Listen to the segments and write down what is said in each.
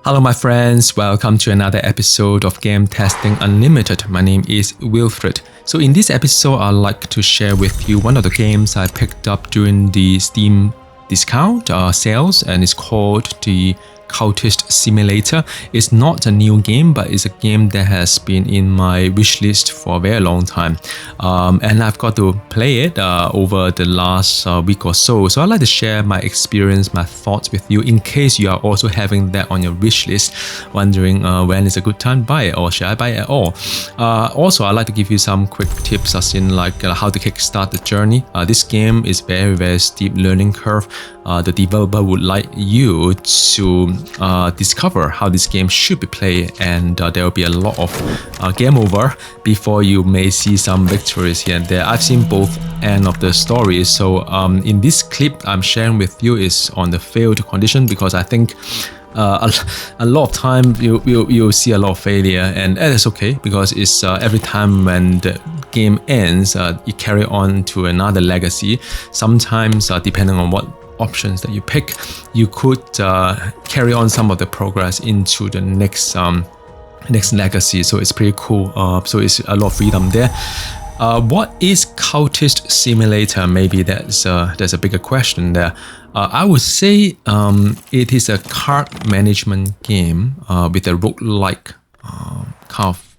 Hello, my friends. Welcome to another episode of Game Testing Unlimited. My name is Wilfred. So in this episode, I'd like to share with you one of the games I picked up during the Steam discount sales, and it's called the Cultist Simulator. It's not a new game, but it's a game that has been in my wish list for a very long time, and I've got to play it over the last week or so. So I'd like to share my experience, my thoughts with you, in case you are also having that on your wish list, wondering when is a good time to buy it, or should I buy it at all. Also, I'd like to give you some quick tips as in how to kickstart the journey. This game is very steep learning curve. The developer would like you to discover how this game should be played, and there will be a lot of game over before you may see some victories here and there. I've seen both ends of the story, so in this clip I'm sharing with you is on the failed condition, because I think a lot of time you'll see a lot of failure, and that's okay, because it's every time when the game ends, you carry on to another legacy. Sometimes depending on what options that you pick, you could carry on some of the progress into the next legacy. So it's pretty cool. So it's a lot of freedom there. What is Cultist Simulator? Maybe there's a bigger question there. I would say it is a card management game with a roguelike kind of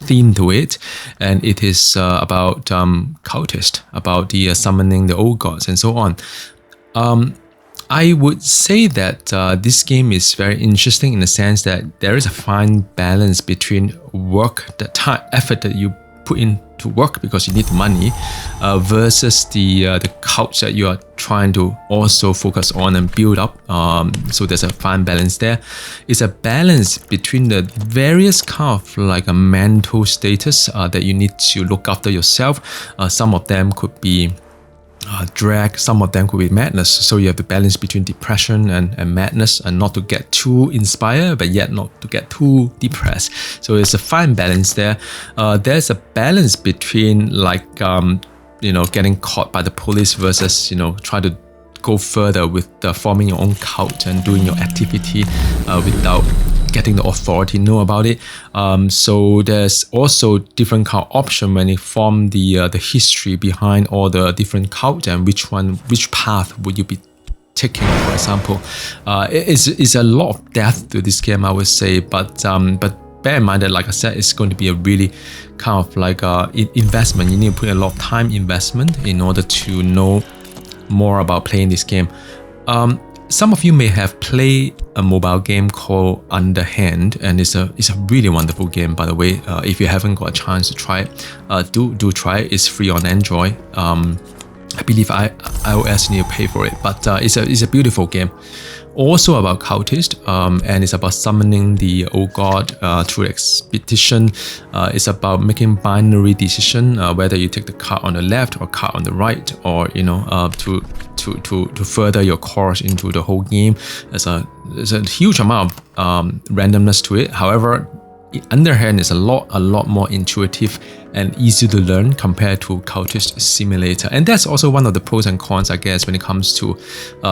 theme to it, and it is about cultist, about the summoning the old gods and so on. I would say that this game is very interesting in the sense that there is a fine balance between work, the time, effort that you put into work because you need the money, versus the cult that you are trying to also focus on and build up. So there's a fine balance there. It's a balance between the various kind of like a mental status that you need to look after yourself. Some of them could be drag, some of them could be madness. So you have to balance between depression and madness, and not to get too inspired, but yet not to get too depressed. So it's a fine balance there. There's a balance between getting caught by the police versus try to go further with forming your own cult and doing your activity without getting the authority know about it. So there's also different kind of option when you form the history behind all the different cults, and which path would you be taking, for example. It's a lot of depth to this game, I would say, but bear in mind that, like I said, it's going to be a really kind of like investment. You need to put a lot of time investment in order to know more about playing this game. Some of you may have played a mobile game called Underhand, and it's a really wonderful game, by the way. If you haven't got a chance to try it, do try it. It's free on Android. I believe iOS need to pay for it, but it's a beautiful game. Also about cultist, and it's about summoning the old god through expedition. It's about making binary decision, whether you take the card on the left or card on the right, or to further your course into the whole game. There's a huge amount of randomness to it. However, Underhand is a lot more intuitive and easy to learn compared to Cultist Simulator, and that's also one of the pros and cons, I guess, when it comes to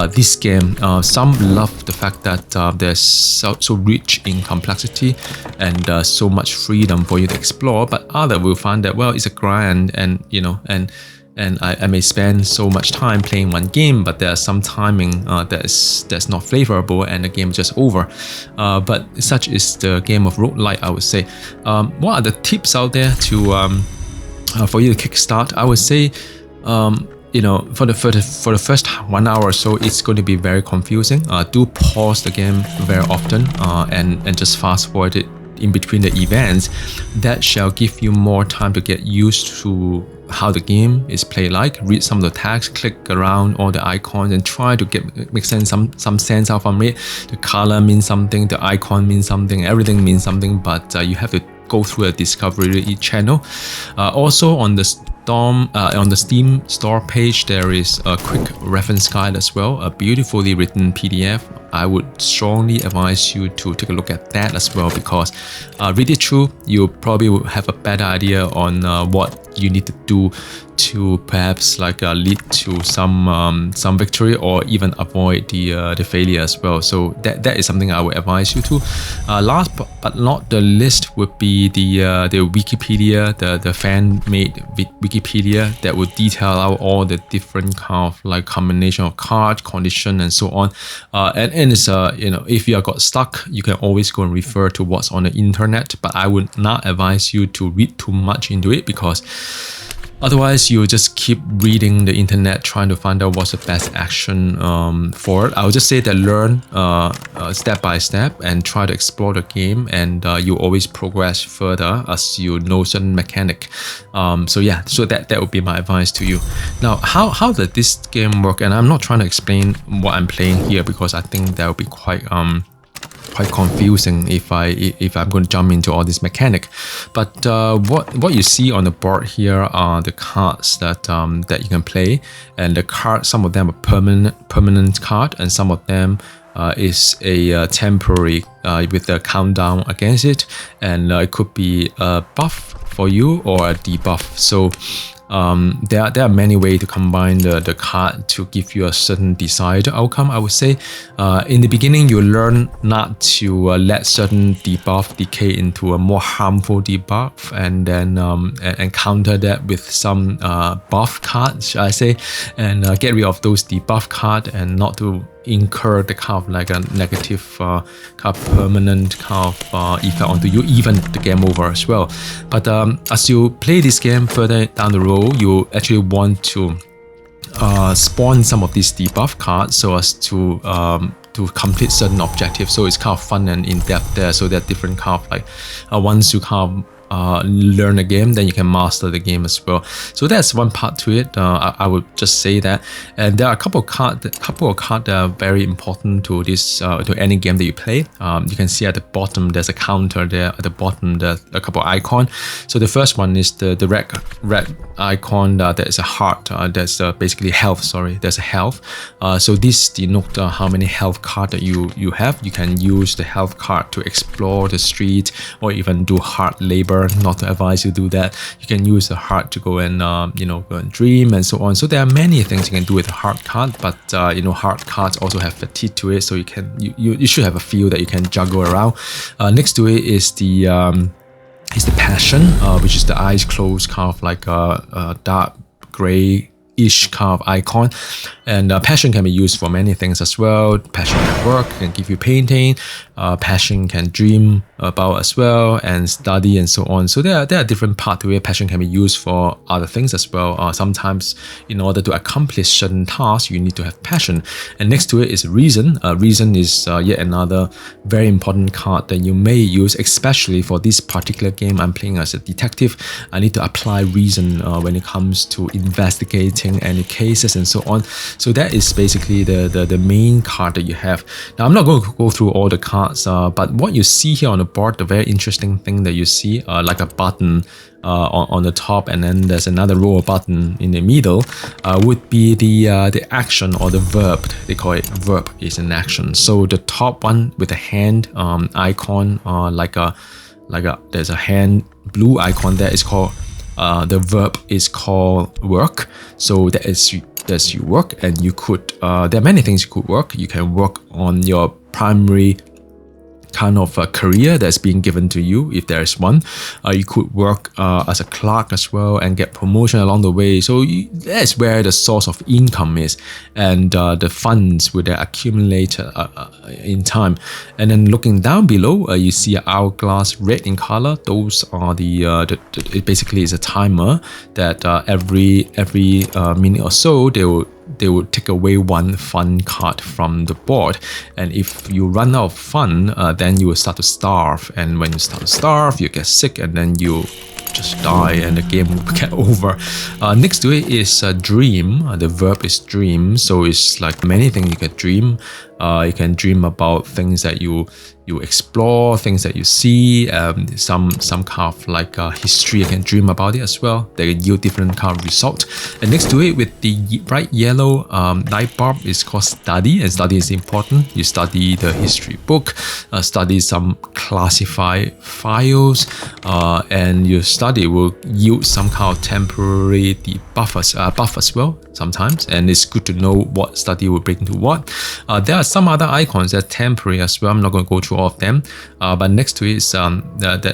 this game. Some love the fact that there's so rich in complexity and so much freedom for you to explore, but others will find that, well, it's a grind, and and I may spend so much time playing one game, but there's some timing that's not favorable, and the game is just over. But such is the game of roguelike, I would say. What are the tips out there to for you to kickstart? I would say, for the first 1 hour or so, it's going to be very confusing. Do pause the game very often and just fast forward it in between the events. That shall give you more time to get used to how the game is played like. Read some of the text, click around all the icons, and try to make some sense out from it. The color means something, the icon means something, everything means something, but you have to go through a discovery channel. Also on the Steam store page, there is a quick reference guide as well, a beautifully written PDF I would strongly advise you to take a look at that as well, because read it through, you probably will have a better idea on what you need to do to perhaps lead to some victory, or even avoid the failure as well. So that is something I would advise you to. Last but not the least would be the Wikipedia, the fan-made Wikipedia that would detail out all the different kind of combination of card, condition, and so on. And it's if you got stuck, you can always go and refer to what's on the internet. But I would not advise you to read too much into it, because otherwise, you'll just keep reading the internet trying to find out what's the best action for it. I would just say that learn step by step and try to explore the game, and you always progress further as you know certain mechanic. So that would be my advice to you. Now, how does this game work? And I'm not trying to explain what I'm playing here, because I think that would be quite confusing if I'm going to jump into all this mechanic. But what you see on the board here are the cards that you can play, and the cards, some of them are permanent card, and some of them is a temporary with a countdown against it, and it could be a buff for you or a debuff. So there are many ways to combine the card to give you a certain desired outcome, I would say. In the beginning, you learn not to let certain debuff decay into a more harmful debuff, and then and counter that with some buff cards, should I say, and get rid of those debuff cards, and not to incur the kind of like a negative kind of permanent kind of effect onto you, even the game over as well. But as you play this game further down the road, you actually want to spawn some of these debuff cards so as to complete certain objectives. So it's kind of fun and in-depth there. So there are different kind of once you kind of learn the game, then you can master the game as well. So that's one part to it. I would just say that. And there are a couple of cards that are very important to this to any game that you play. You can see at the bottom there's a counter there. At the bottom there's a couple of icons. So the first one is the red icon. There is a heart. There's basically health. Sorry, there's a health. So this denotes how many health card that you have. You can use the health card to explore the street, or even do hard labor. Not to advise you do that. You can use the heart to go and go and dream and so on. So there are many things you can do with a heart card, but heart cards also have fatigue to it, so you should have a feel that you can juggle around. Next to it is the passion, which is the eyes closed, kind of like a dark gray-ish kind of icon. And passion can be used for many things as well. Passion can work, can give you painting. Passion can dream about as well, and study and so on. So there are different parts to it. Passion can be used for other things as well. Sometimes in order to accomplish certain tasks, you need to have passion. And next to it is reason. Reason is yet another very important card that you may use, especially for this particular game. I'm playing as a detective. I need to apply reason when it comes to investigating any cases and so on. So that is basically the main card that you have. Now, I'm not going to go through all the cards, but what you see here on the board, the very interesting thing that you see, like a button on the top, and then there's another row of button in the middle, would be the action or the verb. They call it verb is an action. So the top one with the hand icon, there's a hand blue icon there, is called the verb is called work. So there's you work, and you could there are many things you could work. You can work on your primary kind of a career that's being given to you, if there is one. You could work as a clerk as well and get promotion along the way. So that's where the source of income is, and the funds will accumulate in time. And then looking down below, you see an hourglass red in color. Those are it basically is a timer that every minute or so they will take away one fun card from the board, and if you run out of fun, then you will start to starve, and when you start to starve, you get sick, and then you just die and the game will get over. Next to it is dream. The verb is dream, so it's like many things you can dream. You can dream about things that you explore, things that you see, some kind of like history. You can dream about it as well. They yield different kind of result. And next to it with the bright yellow light bulb is called study, and study is important. You study the history book, study some classified files, and your study will yield some kind of temporary buff as well sometimes, and it's good to know what study will bring to what. There are some other icons that are temporary as well. I'm not going to go through all of them, but next to it is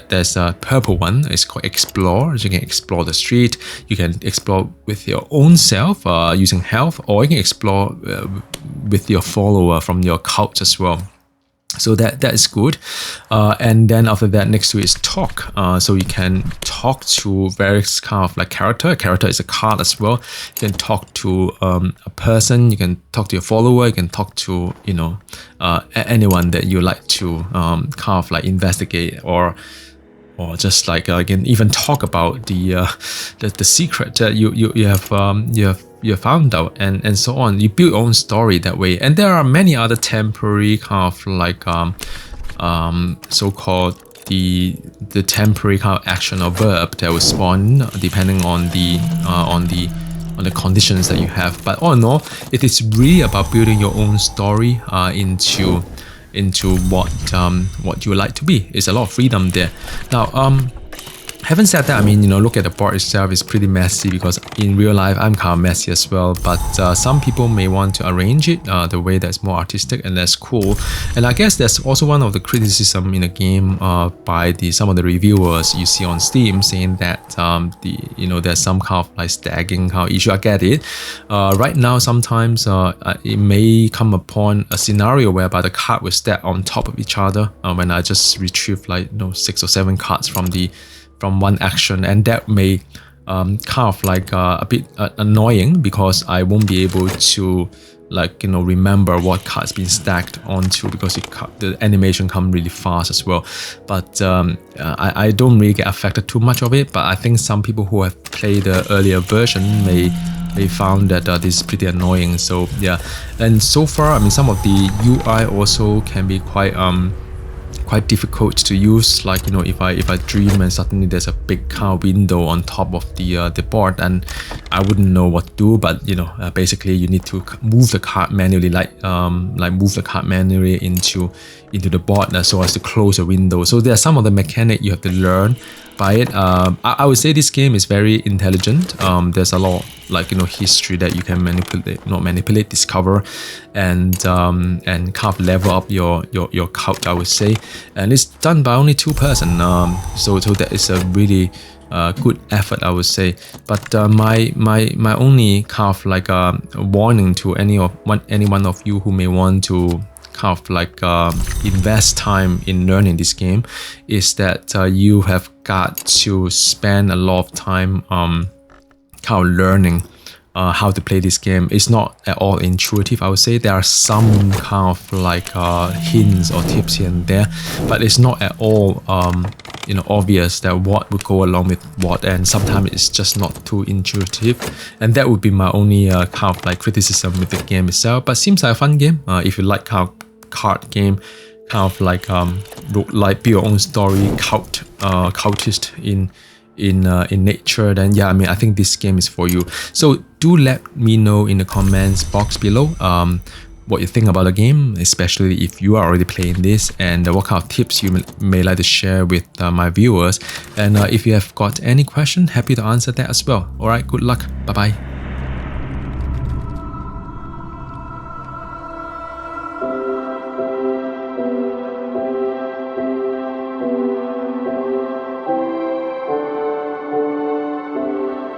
there's a purple one. It's called explore. So you can explore the street. You can explore with your own self using health, or you can explore with your follower from your cult as well. So that is good. And then after that, next to it is talk. So you can talk to various kind of like character. A character is a card as well. You can talk to a person. You can talk to your follower. You can talk to anyone that you like to kind of like investigate or just like you can even talk about the secret that you have found out, and so on. You build your own story that way. And there are many other temporary kind of like so-called the temporary kind of action or verb that will spawn depending on the conditions that you have. But all in all, it is really about building your own story into what you would like to be. It's a lot of freedom there. Now, having said that, I mean, look at the board itself. It's pretty messy because in real life, I'm kind of messy as well. But some people may want to arrange it the way that's more artistic, and that's cool. And I guess that's also one of the criticism in the game by some of the reviewers you see on Steam, saying that there's some kind of like stacking kind of issue. I get it. Right now, sometimes it may come upon a scenario whereby the card will stack on top of each other when I just retrieve like 6 or 7 cards from one action, and that may kind of like a bit annoying because I won't be able to remember what card's been stacked onto, because the animation comes really fast as well. But I don't really get affected too much of it, but I think some people who have played the earlier version may found that this is pretty annoying. So yeah, and so far, I mean, some of the UI also can be quite difficult to use. Like if I dream and suddenly there's a big kind of window on top of the board, and I wouldn't know what to do. But basically you need to move the card manually, like move the card manually into the board so as to close a window. So there are some of the mechanic you have to learn by it. I would say this game is very intelligent. There's a lot history that you can discover, and kind of level up your cult, I would say. And it's done by only 2 person. So that is a really good effort, I would say. But my only kind of like warning to any one of you who may want to kind of like invest time in learning this game is that you have got to spend a lot of time kind of learning how to play this game. It's not at all intuitive, I would say. There are some kind of like hints or tips here and there, but it's not at all obvious that what would go along with what, and sometimes it's just not too intuitive. And that would be my only kind of like criticism with the game itself. But seems like a fun game. If you like kind of card game, kind of like build your own story, cultist in nature, then yeah, I mean, I think this game is for you. So do let me know in the comments box below what you think about the game, especially if you are already playing this, and what kind of tips you may like to share with my viewers. And if you have got any question, happy to answer that as well. Alright, good luck. Bye bye.